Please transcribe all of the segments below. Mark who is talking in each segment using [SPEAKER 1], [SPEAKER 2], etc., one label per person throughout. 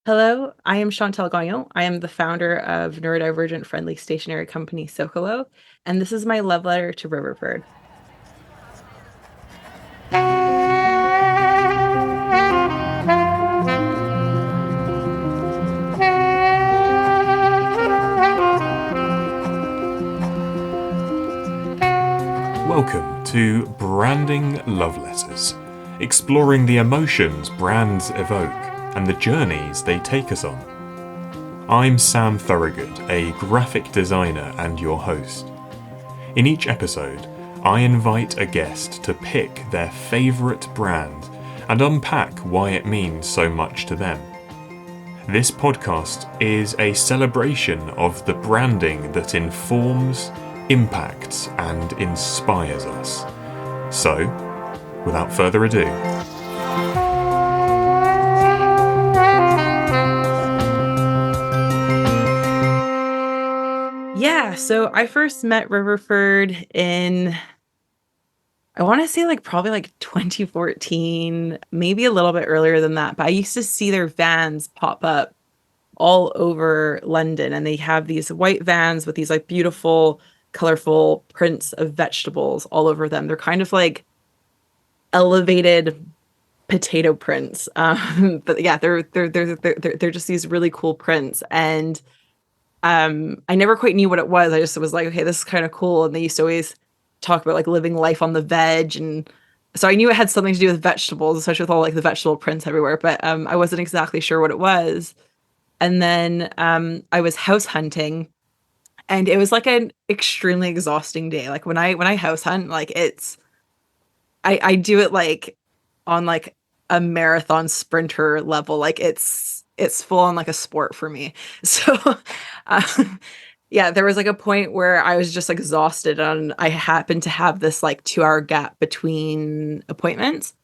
[SPEAKER 1] Hello, I am Chantal Gagnon. I am the founder of neurodivergent friendly stationery company Socolo, and this is my love letter to Riverford.
[SPEAKER 2] Welcome to Branding Love Letters, exploring the emotions brands evoke and the journeys they take us on. I'm Sam Thorogood, a graphic designer and your host. In each episode, I invite a guest to pick their favourite brand and unpack why it means so much to them. This podcast is a celebration of the branding that informs, impacts, and inspires us. So, without further ado,
[SPEAKER 1] Yeah, so I first met Riverford in, I want to say probably 2014, maybe a little bit earlier than that, but I used to see their vans pop up all over London, and they have these white vans with these beautiful, colorful prints of vegetables all over them. They're kind of like elevated potato prints. But yeah, they're just these really cool prints. And I never quite knew what it was. I just was like, okay, this is kind of cool. And they used to always talk about living life on the veg, and so I knew it had something to do with vegetables, especially with all the vegetable prints everywhere. But I wasn't exactly sure what it was. And then I was house hunting, and it was an extremely exhausting day. When I house hunt, I do it on a marathon sprinter level. It's full on a sport for me. So uh, yeah, there was a point where I was just exhausted, and I happened to have this 2 hour gap between appointments.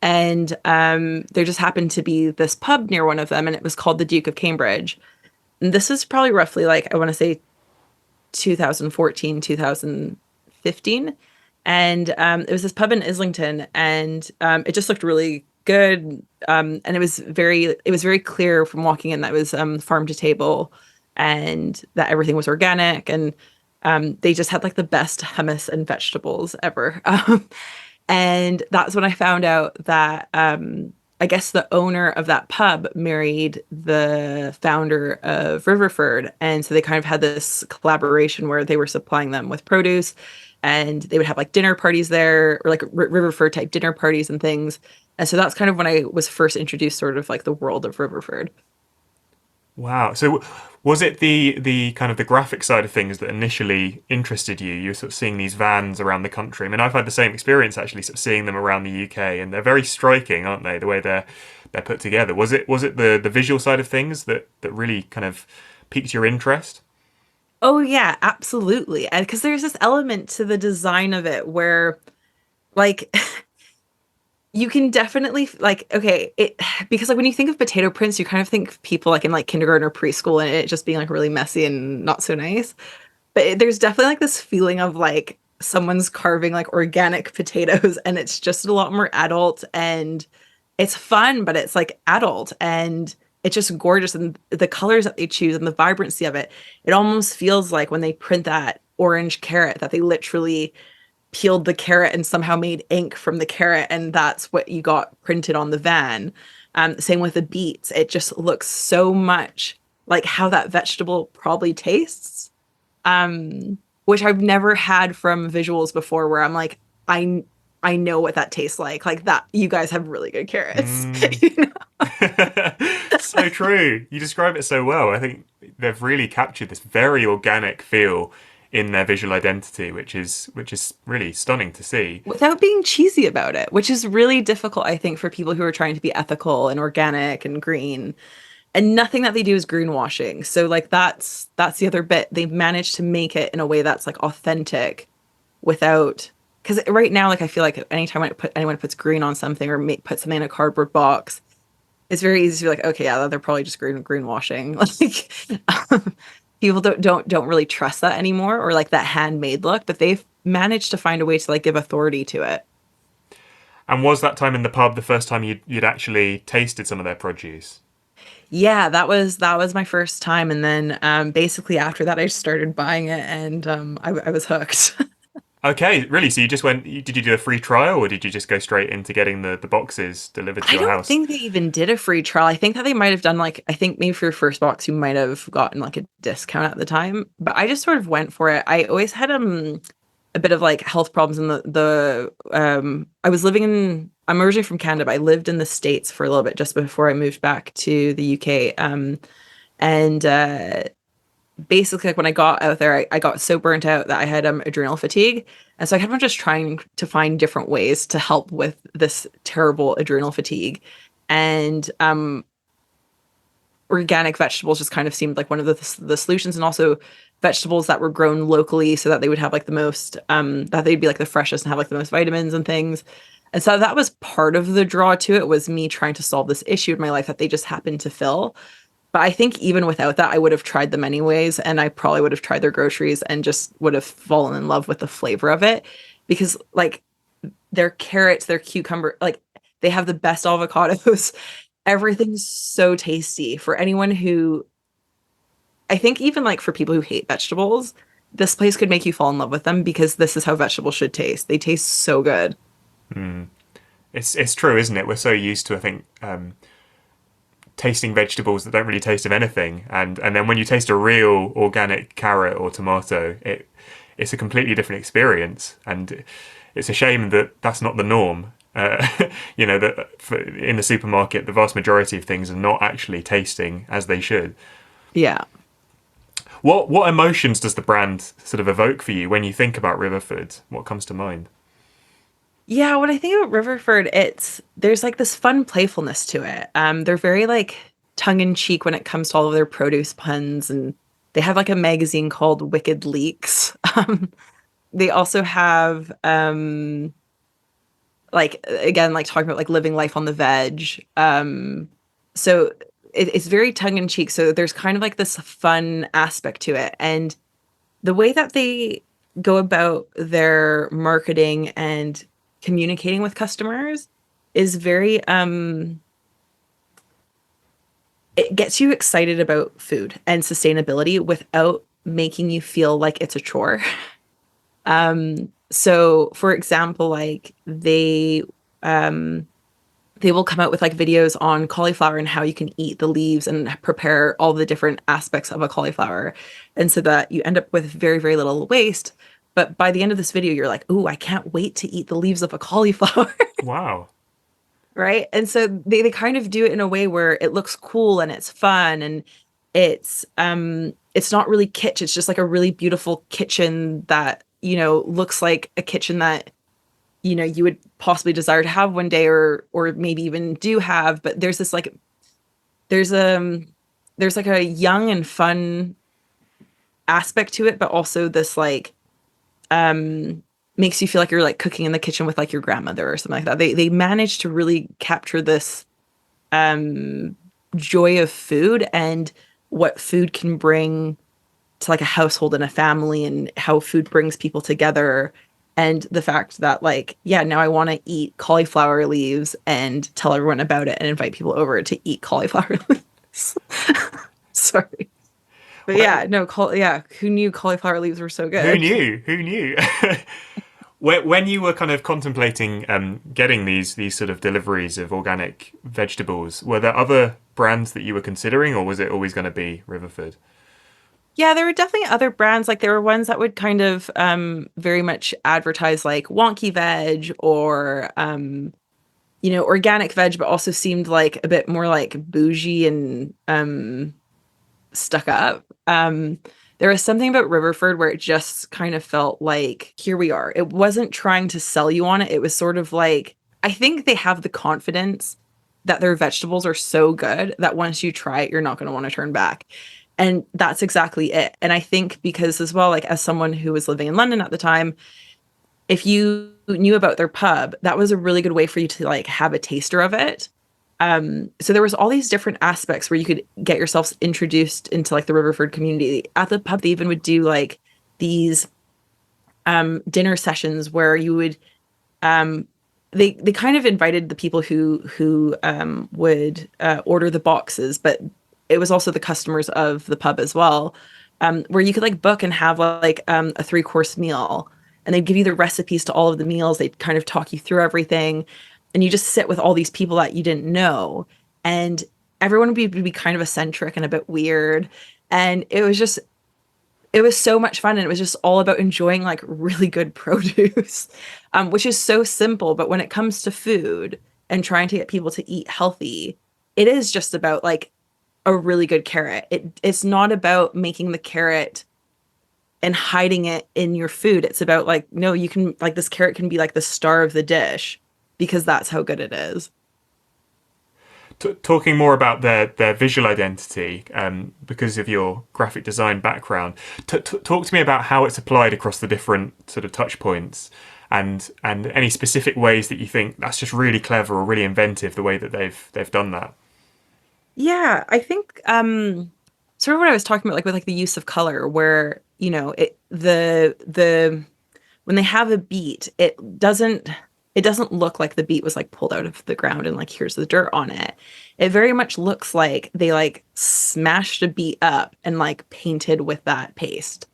[SPEAKER 1] And there just happened to be this pub near one of them, and it was called the Duke of Cambridge. And this is probably roughly I want to say 2014, 2015. And it was this pub in Islington, and it just looked really good. And it was very clear from walking in that it was farm to table, and that everything was organic, and they just had the best hummus and vegetables ever. And that's when I found out that I guess the owner of that pub married the founder of Riverford. And so they kind of had this collaboration where they were supplying them with produce, and they would have dinner parties there, or Riverford type dinner parties and things. And so that's kind of when I was first introduced sort of the world of Riverford.
[SPEAKER 2] wow. So, was it the kind of the graphic side of things that initially interested you? You were sort of seeing these vans around the country. I mean, I've had the same experience actually, sort of seeing them around the UK, and they're very striking, aren't they? The way they're put together. Was it the visual side of things that really kind of piqued your interest?
[SPEAKER 1] Oh yeah, absolutely. And because there's this element to the design of it where like you can definitely okay, it because when you think of potato prints, you kind of think of people in kindergarten or preschool, and it just being really messy and not so nice. But there's definitely this feeling of someone's carving organic potatoes, and it's just a lot more adult, and it's fun, but it's adult, and it's just gorgeous. And the colors that they choose and the vibrancy of it, it almost feels like when they print that orange carrot that they literally peeled the carrot and somehow made ink from the carrot, and that's what you got printed on the van. Same with the beets. It just looks so much like how that vegetable probably tastes, which I've never had from visuals before, where I'm I know what that tastes like that. You guys have really good carrots.
[SPEAKER 2] Mm.
[SPEAKER 1] You know?
[SPEAKER 2] So true. You describe it so well. I think they've really captured this very organic feel in their visual identity, which is really stunning to see.
[SPEAKER 1] Without being cheesy about it, which is really difficult, I think, for people who are trying to be ethical and organic and green. And nothing that they do is greenwashing. So that's the other bit. They've managed to make it in a way that's authentic without, because right now, I feel like anytime anyone puts green on something, or put something in a cardboard box, it's very easy to be okay, yeah, they're probably just greenwashing. People don't really trust that anymore, or that handmade look, but they've managed to find a way to give authority to it.
[SPEAKER 2] And was that time in the pub the first time you'd actually tasted some of their produce?
[SPEAKER 1] Yeah, that was my first time, and then basically after that, I started buying it, and I was hooked.
[SPEAKER 2] Okay, really? So you just went? Did you do a free trial, or did you just go straight into getting the boxes delivered to
[SPEAKER 1] I
[SPEAKER 2] your
[SPEAKER 1] don't
[SPEAKER 2] house?
[SPEAKER 1] think they even did a free trial. I think that they might have done like, I think maybe for your first box, you might have gotten like a discount at the time. But I just sort of went for it. I always had a bit of like health problems in the I was living in I'm originally from Canada, but I lived in the States for a little bit just before I moved back to the UK. And basically like when I got out there, I got so burnt out that I had adrenal fatigue. And so I kept on just trying to find different ways to help with this terrible adrenal fatigue. And organic vegetables just kind of seemed like one of the solutions, and also vegetables that were grown locally so that they would have like the most that they'd be like the freshest and have like the most vitamins and things. And so that was part of the draw to it, was me trying to solve this issue in my life that they just happened to fill. But I think even without that, I would have tried them anyways, and I probably would have tried their groceries and just would have fallen in love with the flavor of it, because like their carrots, their cucumber, like they have the best avocados. Everything's so tasty for anyone who, I think even like for people who hate vegetables, this place could make you fall in love with them, because this is how vegetables should taste. They taste so good.
[SPEAKER 2] It's true, isn't it? We're so used to, I think, tasting vegetables that don't really taste of anything, and then when you taste a real organic carrot or tomato, it's a completely different experience, and it's a shame that that's not the norm. That in the supermarket, the vast majority of things are not actually tasting as they should.
[SPEAKER 1] Yeah.
[SPEAKER 2] What emotions does the brand sort of evoke for you when you think about Riverford? What comes to mind?
[SPEAKER 1] Yeah, when I think about Riverford, there's like this fun playfulness to it. They're very like tongue in cheek when it comes to all of their produce puns, and they have like a magazine called Wicked Leaks. They also have like again like talking about like living life on the veg. So it's very tongue in cheek. So there's kind of like this fun aspect to it, and the way that they go about their marketing and communicating with customers is very it gets you excited about food and sustainability without making you feel like it's a chore. So for example, like they will come out with like videos on cauliflower and how you can eat the leaves and prepare all the different aspects of a cauliflower. And so that you end up with very, very little waste. But by the end of this video, you're like, "Ooh, I can't wait to eat the leaves of a cauliflower."
[SPEAKER 2] Wow.
[SPEAKER 1] Right? And so they kind of do it in a way where it looks cool and it's fun, and it's not really kitsch. It's just like a really beautiful kitchen that, looks like a kitchen that you would possibly desire to have one day, or maybe even do have. But there's there's like a young and fun aspect to it, but also this like makes you feel like you're like cooking in the kitchen with like your grandmother or something like that. They managed to really capture this um joy of food, and what food can bring to like a household and a family, and how food brings people together. And the fact that like, yeah, now I want to eat cauliflower leaves and tell everyone about it and invite people over to eat cauliflower leaves. Sorry. But
[SPEAKER 2] Well,
[SPEAKER 1] yeah, no, yeah, who knew cauliflower leaves were so
[SPEAKER 2] who
[SPEAKER 1] good?
[SPEAKER 2] knew? Who knew? When you were kind of contemplating getting these sort of deliveries of organic vegetables, were there other brands that you were considering, or was it always going to be Riverford?
[SPEAKER 1] Yeah, there were definitely other brands. Like there were ones that would kind of very much advertise like wonky veg, or organic veg, but also seemed like a bit more like bougie and stuck up. There was something about Riverford where it just kind of felt like, here we are. It wasn't trying to sell you on it. It was sort of like, I think they have the confidence that their vegetables are so good that once you try it, you're not going to want to turn back. And that's exactly it. And I think because as well, like as someone who was living in London at the time, if you knew about their pub, that was a really good way for you to like have a taster of it. So there was all these different aspects where you could get yourselves introduced into like the Riverford community. At the pub, they even would do like these dinner sessions where you would um they kind of invited the people who would order the boxes, but it was also the customers of the pub as well, where you could like book and have like a 3 course meal, and they'd give you the recipes to all of the meals. They'd kind of talk you through everything, and you just sit with all these people that you didn't know, and everyone would be kind of eccentric and a bit weird, and it was so much fun, and it was just all about enjoying like really good produce, which is so simple. But when it comes to food and trying to get people to eat healthy, it is just about like a really good carrot. It's not about making the carrot and hiding it in your food. It's about like, no, you can like this carrot can be like the star of the dish because that's how good it is.
[SPEAKER 2] Talking more about their visual identity, because of your graphic design background, talk to me about how it's applied across the different sort of touch points, and any specific ways that you think that's just really clever or really inventive the way that they've done that.
[SPEAKER 1] Yeah, I think sort of what I was talking about, like with like the use of color, where the when they have a beet, it doesn't look like the beet was like pulled out of the ground and like here's the dirt on it. It very much looks like they like smashed a beet up and like painted with that paste.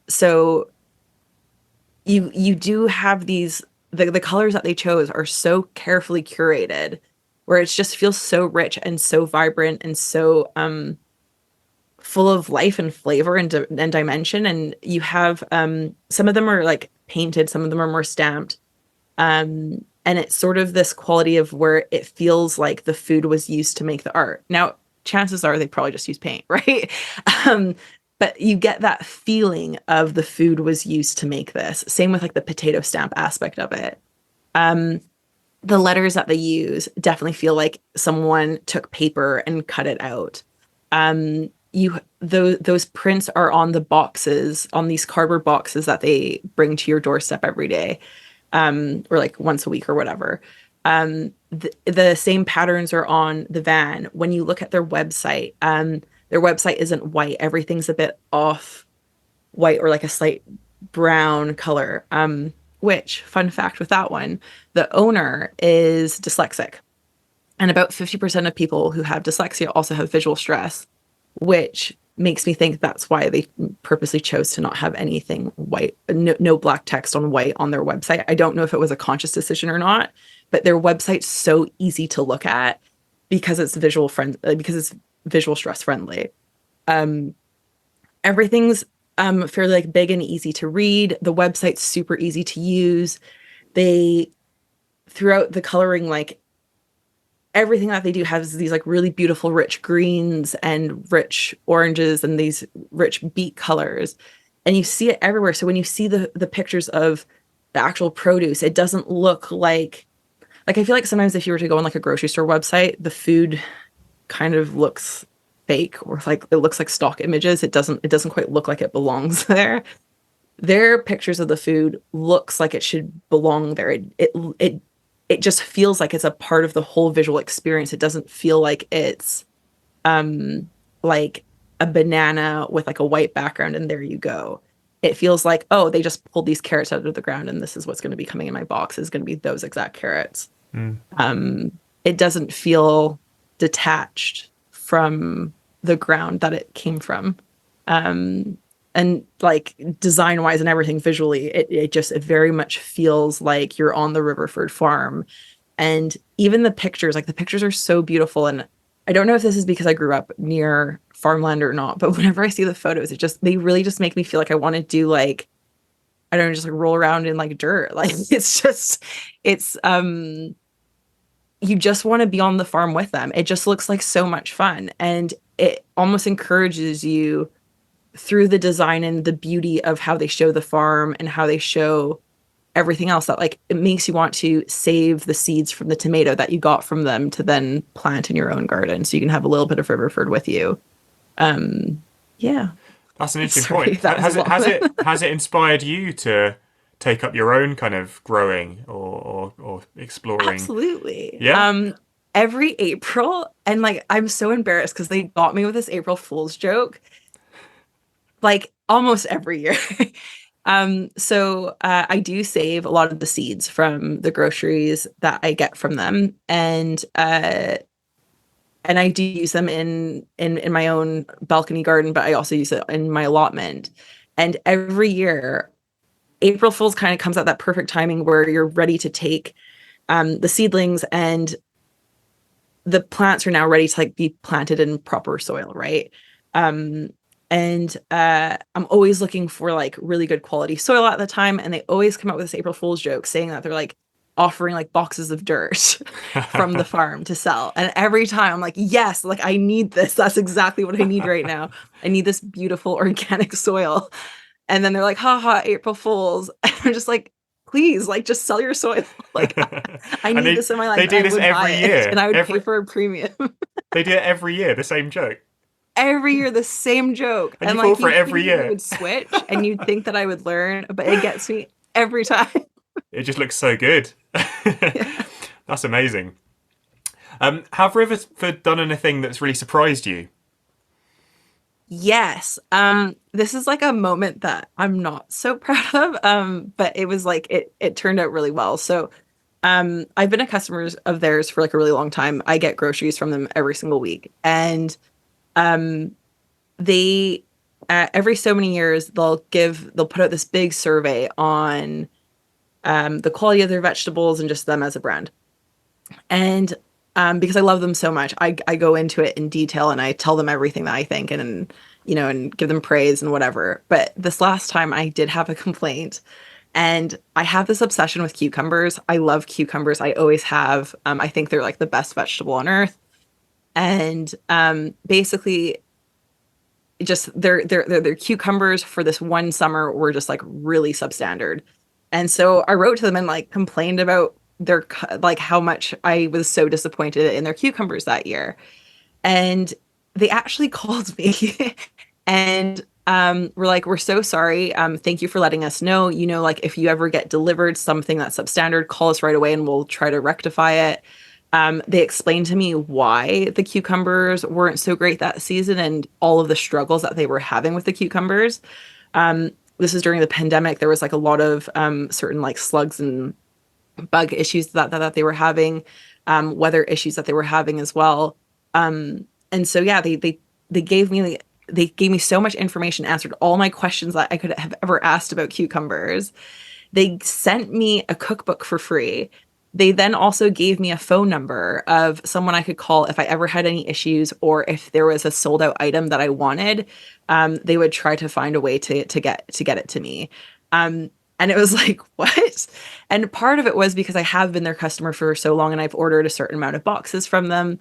[SPEAKER 1] So you do have these the colors that they chose are so carefully curated, where it just feels so rich and so vibrant and so full of life and flavor and dimension. And you have some of them are like painted, some of them are more stamped. And it's sort of this quality of where it feels like the food was used to make the art. Now, chances are they probably just used paint, right? um, but you get that feeling of the food was used to make this. Same with like the potato stamp aspect of it. Um, the letters that they use definitely feel like someone took paper and cut it out. Those prints are on the boxes, on these cardboard boxes that they bring to your doorstep every day, or like once a week or whatever. The same patterns are on the van. When you look at their website isn't white. Everything's a bit off white or like a slight brown color. Which, fun fact with that one, the owner is dyslexic. And about 50% of people who have dyslexia also have visual stress, which makes me think that's why they purposely chose to not have anything white, no black text on white on their website. I don't know if it was a conscious decision or not, but their website's so easy to look at because it's because it's visual stress friendly. Um, Everything's fairly like big and easy to read. The website's super easy to use. They throughout the coloring, like everything that they do has these like really beautiful rich greens and rich oranges and these rich beet colors, and you see it everywhere. So when you see the pictures of the actual produce, it doesn't look like I feel like sometimes if you were to go on like a grocery store website, the food kind of looks fake, or like it looks like stock images. It doesn't quite look like it belongs there. Their pictures of the food looks like it should belong there. It just feels like it's a part of the whole visual experience. It doesn't feel like it's like a banana with like a white background and there you go. It feels like, oh, they just pulled these carrots out of the ground and this is what's going to be coming in my box, is going to be those exact carrots.
[SPEAKER 2] Mm.
[SPEAKER 1] It doesn't feel detached from the ground that it came from. And like design wise and everything visually, it very much feels like you're on the Riverford farm. And even the pictures, like the pictures are so beautiful. And I don't know if this is because I grew up near farmland or not, but whenever I see the photos, they really just make me feel like I want to do like, I don't know, just like roll around in like dirt. Like it's you just want to be on the farm with them. It just looks like so much fun. And it almost encourages you through the design and the beauty of how they show the farm and how they show everything else, that like it makes you want to save the seeds from the tomato that you got from them to then plant in your own garden so you can have a little bit of Riverford with you. Yeah.
[SPEAKER 2] That's an interesting
[SPEAKER 1] Sorry,
[SPEAKER 2] point.
[SPEAKER 1] that was a lot.
[SPEAKER 2] Has it inspired you to take up your own kind of growing or exploring?
[SPEAKER 1] Absolutely.
[SPEAKER 2] Yeah.
[SPEAKER 1] Every April, and like I'm so embarrassed because they got me with this April Fool's joke like almost every year. So I do save a lot of the seeds from the groceries that I get from them. And and I do use them in my own balcony garden, but I also use it in my allotment. And every year, April Fool's kind of comes at that perfect timing where you're ready to take the seedlings, and the plants are now ready to like be planted in proper soil, right? Um, and I'm always looking for like really good quality soil at the time, and they always come up with this April Fool's joke saying that they're like offering like boxes of dirt from the farm to sell. And every time I'm like, yes, like I need this. That's exactly what I need right now. I need this beautiful organic soil. And then they're like, haha, April Fools. And I'm just like, please, like just sell your soil. Like I
[SPEAKER 2] And
[SPEAKER 1] need this in my life.
[SPEAKER 2] they
[SPEAKER 1] And
[SPEAKER 2] do
[SPEAKER 1] I
[SPEAKER 2] this
[SPEAKER 1] would buy
[SPEAKER 2] every
[SPEAKER 1] it and
[SPEAKER 2] year.
[SPEAKER 1] I would pay for a premium.
[SPEAKER 2] They do it every year, the same joke.
[SPEAKER 1] Every year the same joke.
[SPEAKER 2] And you
[SPEAKER 1] And
[SPEAKER 2] fall
[SPEAKER 1] like
[SPEAKER 2] for it
[SPEAKER 1] you'd
[SPEAKER 2] every
[SPEAKER 1] think that it
[SPEAKER 2] year.
[SPEAKER 1] would switch and you'd think that I would learn, but it gets me every time.
[SPEAKER 2] It just looks so good.
[SPEAKER 1] Yeah.
[SPEAKER 2] That's amazing. Have Riverford done anything that's really surprised you?
[SPEAKER 1] Yes. This is like a moment that I'm not so proud of. But it was like it turned out really well. So I've been a customer of theirs for like a really long time. I get groceries from them every single week. And um they every so many years they'll put out this big survey on the quality of their vegetables and just them as a brand. And because I love them so much, I go into it in detail and I tell them everything that I think, and and give them praise and whatever. But this last time I did have a complaint, and I have this obsession with cucumbers. I love cucumbers. I always have. I think they're like the best vegetable on earth. And basically just their cucumbers for this one summer were just like really substandard. And so I wrote to them and like complained about like how much I was so disappointed in their cucumbers that year. And they actually called me and we're like, we're so sorry. Thank you for letting us know. Like if you ever get delivered something that's substandard, call us right away and we'll try to rectify it. They explained to me why the cucumbers weren't so great that season and all of the struggles that they were having with the cucumbers. This is during the pandemic. There was like a lot of certain like slugs and bug issues that they were having, weather issues that they were having as well. And so yeah, they gave me so much information, answered all my questions that I could have ever asked about cucumbers. They sent me a cookbook for free. They then also gave me a phone number of someone I could call if I ever had any issues or if there was a sold out item that I wanted. They would try to find a way to get it to me. And it was like, what? And part of it was because I have been their customer for so long and I've ordered a certain amount of boxes from them.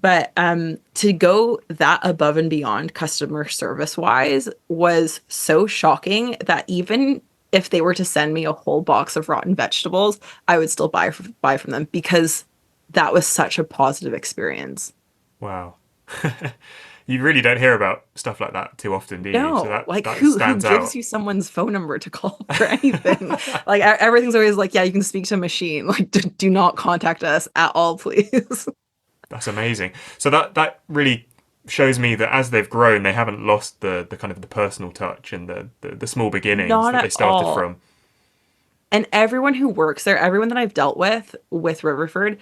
[SPEAKER 1] But to go that above and beyond customer service wise was so shocking that even if they were to send me a whole box of rotten vegetables, I would still buy from them because that was such a positive experience.
[SPEAKER 2] Wow. You really don't hear about stuff like that too often, do you? So
[SPEAKER 1] No,
[SPEAKER 2] that
[SPEAKER 1] like
[SPEAKER 2] that
[SPEAKER 1] who
[SPEAKER 2] stands
[SPEAKER 1] gives
[SPEAKER 2] out.
[SPEAKER 1] you someone's phone number to call for anything? Like everything's always like, yeah, you can speak to a machine. Like do not contact us at all, please.
[SPEAKER 2] That's amazing. So that really shows me that as they've grown, they haven't lost the kind of the personal touch and the small beginnings
[SPEAKER 1] Not
[SPEAKER 2] that they
[SPEAKER 1] at
[SPEAKER 2] started
[SPEAKER 1] all.
[SPEAKER 2] from.
[SPEAKER 1] And everyone who works there, everyone that I've dealt with Riverford,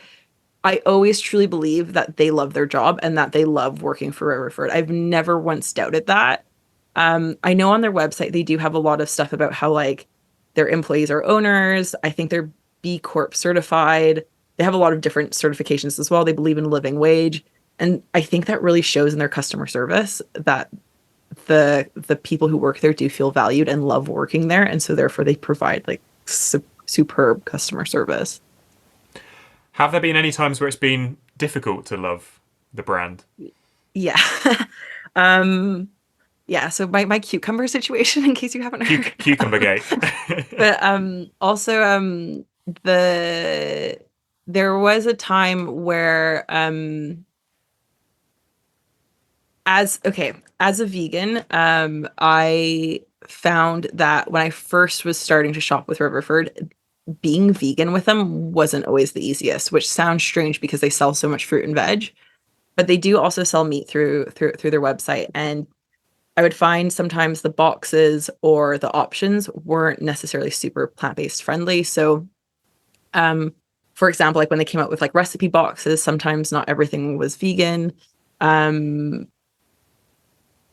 [SPEAKER 1] I always truly believe that they love their job and that they love working for Riverford. I've never once doubted that. I know on their website they do have a lot of stuff about how like their employees are owners. I think they're B Corp certified. They have a lot of different certifications as well. They believe in living wage. And I think that really shows in their customer service that the people who work there do feel valued and love working there. And so therefore they provide like superb customer service.
[SPEAKER 2] Have there been any times where it's been difficult to love the brand?
[SPEAKER 1] Yeah. um yeah, so my cucumber situation in case you haven't heard.
[SPEAKER 2] Cucumber Gate.
[SPEAKER 1] But also the there was a time where as a vegan, I found that when I first was starting to shop with Riverford, being vegan with them wasn't always the easiest, which sounds strange because they sell so much fruit and veg, but they do also sell meat through their website. And I would find sometimes the boxes or the options weren't necessarily super plant-based friendly. So, um, for example, like when they came out with like recipe boxes, sometimes not everything was vegan. Um,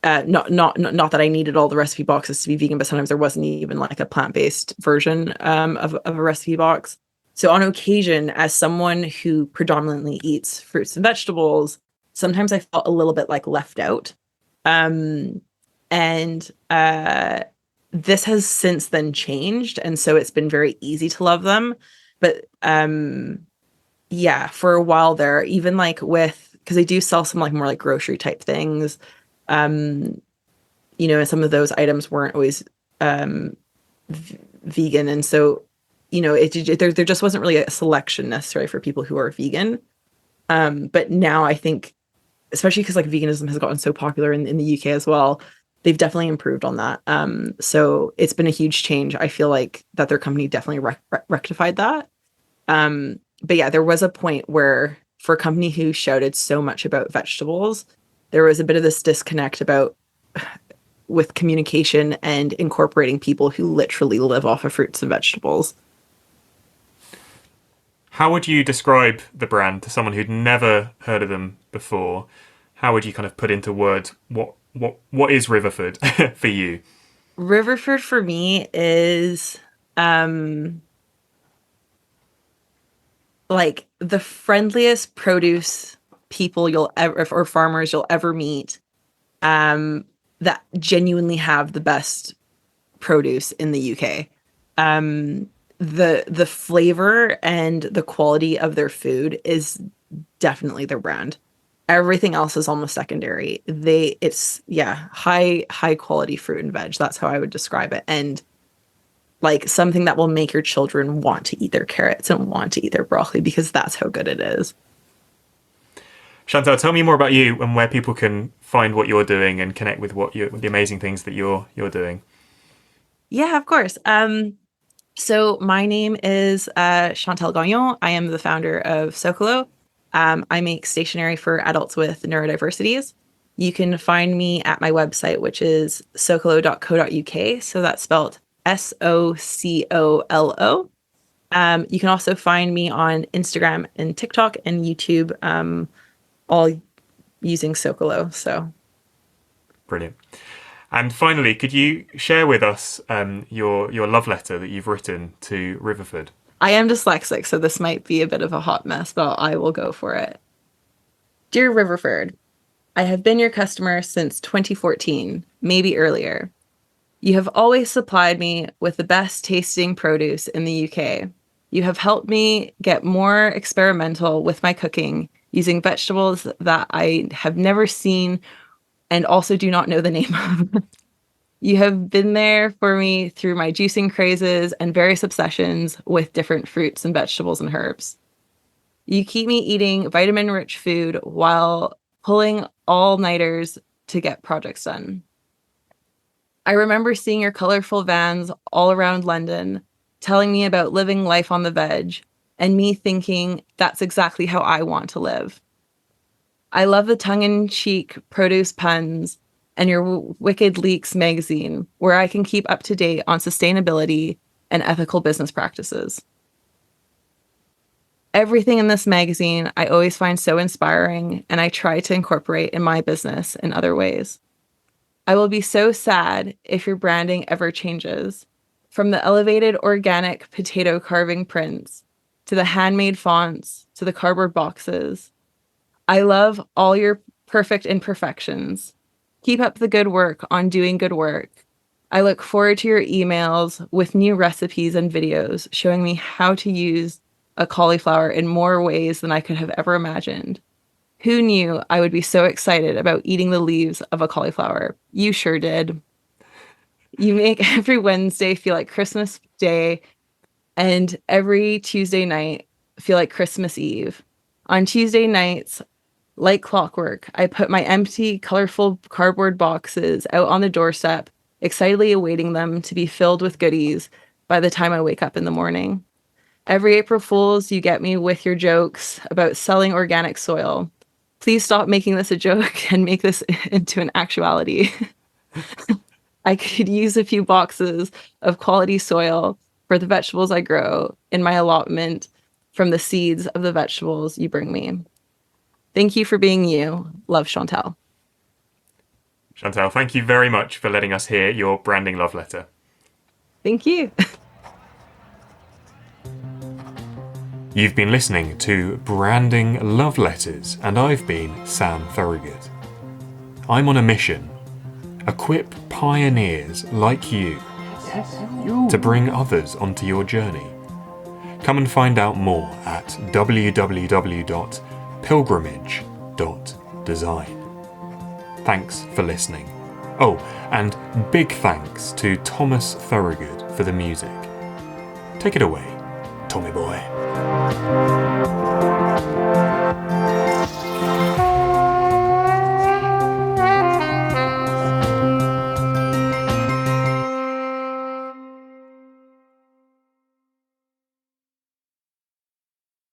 [SPEAKER 1] not that I needed all the recipe boxes to be vegan, but sometimes there wasn't even like a plant-based version of a recipe box. So on occasion, as someone who predominantly eats fruits and vegetables, sometimes I felt a little bit like left out. Um, and this has since then changed, and so it's been very easy to love them. But yeah, for a while there, even like with because they do sell some like more like grocery type things. Um, and some of those items weren't always um vegan, and so there just wasn't really a selection necessary for people who are vegan. But now I think, especially because like veganism has gotten so popular in the UK as well, they've definitely improved on that. So it's been a huge change. I feel like that their company definitely rectified that. But yeah, there was a point where for a company who shouted so much about vegetables, there was a bit of this disconnect about with communication and incorporating people who literally live off of fruits and vegetables.
[SPEAKER 2] How would you describe the brand to someone who'd never heard of them before? How would you kind of put into words what is Riverford for you?
[SPEAKER 1] Riverford for me is um like the friendliest produce people you'll ever or farmers you'll ever meet, um that genuinely have the best produce in the UK. The flavor and the quality of their food is definitely their brand. Everything else is almost secondary. It's yeah, high quality fruit and veg. That's how I would describe it. And like something that will make your children want to eat their carrots and want to eat their broccoli because that's how good it is.
[SPEAKER 2] Chantal, tell me more about you and where people can find what you're doing and connect with the amazing things that you're doing.
[SPEAKER 1] Yeah, of course. So my name is Chantal Gagnon. I am the founder of Socolo. I make stationery for adults with neurodiversities. You can find me at my website, which is socolo.co.uk. So that's spelled Socolo. You can also find me on Instagram and TikTok and YouTube, all using Socolo. So
[SPEAKER 2] Brilliant. And finally, could you share with us your love letter that you've written to Riverford?
[SPEAKER 1] I am dyslexic, so this might be a bit of a hot mess, but I will go for it. Dear Riverford, I have been your customer since 2014, maybe earlier. You have always supplied me with the best tasting produce in the UK. You have helped me get more experimental with my cooking using vegetables that I have never seen and also do not know the name of. You have been there for me through my juicing crazes and various obsessions with different fruits and vegetables and herbs. You keep me eating vitamin rich food while pulling all nighters to get projects done. I remember seeing your colorful vans all around London, telling me about living life on the veg, and me thinking that's exactly how I want to live. I love the tongue in cheek produce puns and your Wicked Leaks magazine, where I can keep up to date on sustainability and ethical business practices. Everything in this magazine I always find so inspiring, and I try to incorporate in my business in other ways. I will be so sad if your branding ever changes, from the elevated organic potato carving prints to the handmade fonts to the cardboard boxes. I love all your perfect imperfections. Keep up the good work on doing good work. I look forward to your emails with new recipes and videos showing me how to use a cauliflower in more ways than I could have ever imagined. Who knew I would be so excited about eating the leaves of a cauliflower? You sure did. You make every Wednesday feel like Christmas Day and every Tuesday night feel like Christmas Eve. On Tuesday nights, like clockwork, I put my empty, colorful cardboard boxes out on the doorstep, excitedly awaiting them to be filled with goodies by the time I wake up in the morning. Every April Fool's, you get me with your jokes about selling organic soil. Please stop making this a joke and make this into an actuality. I could use a few boxes of quality soil for the vegetables I grow in my allotment from the seeds of the vegetables you bring me. Thank you for being you. Love, Chantal.
[SPEAKER 2] Chantal, thank you very much for letting us hear your branding love letter.
[SPEAKER 1] Thank you.
[SPEAKER 2] You've been listening to Branding Love Letters, and I've been Sam Thorogood. I'm on a mission. Equip pioneers like you to bring others onto your journey. Come and find out more at www.pilgrimage.design. Thanks for listening. Oh, and big thanks to Thomas Thorogood for the music. Take it away, Tommy boy.